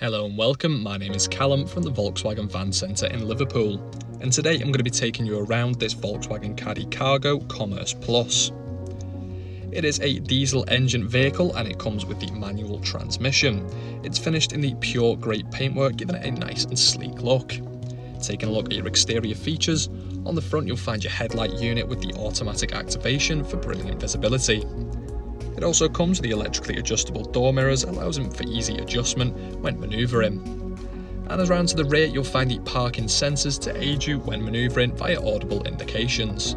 Hello and welcome, my name is Callum from the Volkswagen Van Centre in Liverpool, and today I'm going to be taking you around this Volkswagen Caddy Cargo Commerce Plus. It is a diesel engine vehicle and it comes with the manual transmission. It's finished in the pure grey paintwork, giving it a nice and sleek look. Taking a look at your exterior features, on the front you'll find your headlight unit with the automatic activation for brilliant visibility. It also comes with the electrically adjustable door mirrors, allowing for easy adjustment when manoeuvring. And around to the rear you'll find the parking sensors to aid you when manoeuvring via audible indications.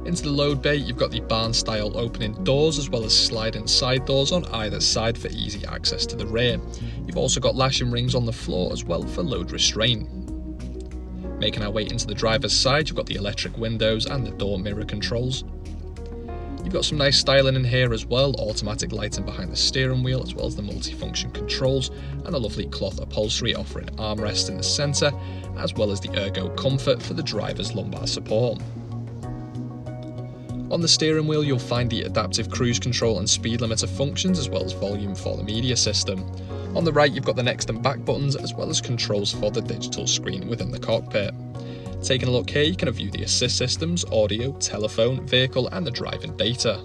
Into the load bay you've got the barn style opening doors as well as sliding side doors on either side for easy access to the rear. You've also got lashing rings on the floor as well for load restraint. Making our way into the driver's side you've got the electric windows and the door mirror controls. You've got some nice styling in here as well, automatic lighting behind the steering wheel as well as the multifunction controls and a lovely cloth upholstery offering armrest in the centre as well as the ergo comfort for the driver's lumbar support. On the steering wheel you'll find the adaptive cruise control and speed limiter functions as well as volume for the media system. On the right you've got the next and back buttons as well as controls for the digital screen within the cockpit. Taking a look here you can view the assist systems, audio, telephone, vehicle and the driving data.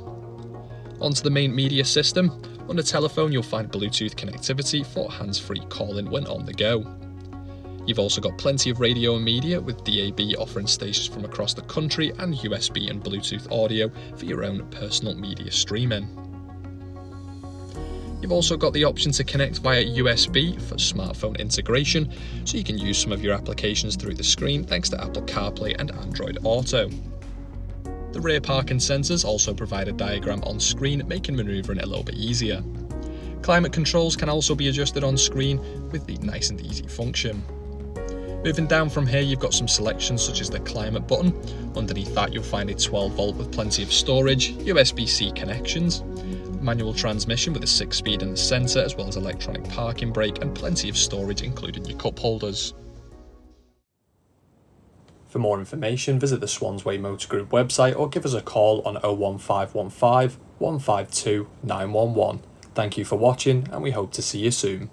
Onto the main media system, under telephone you'll find Bluetooth connectivity for hands-free calling when on the go. You've also got plenty of radio and media with DAB offering stations from across the country and USB and Bluetooth audio for your own personal media streaming. You've also got the option to connect via USB for smartphone integration, so you can use some of your applications through the screen thanks to Apple CarPlay and Android Auto. The rear parking sensors also provide a diagram on screen, making manoeuvring a little bit easier. Climate controls can also be adjusted on screen with the nice and easy function. Moving down from here you've got some selections such as the climate button. Underneath that you'll find a 12 volt with plenty of storage, USB-C connections, manual transmission with a 6-speed in the centre as well as electronic parking brake and plenty of storage including your cup holders. For more information visit the Swansway Motor Group website or give us a call on 01515 152 911. Thank you for watching and we hope to see you soon.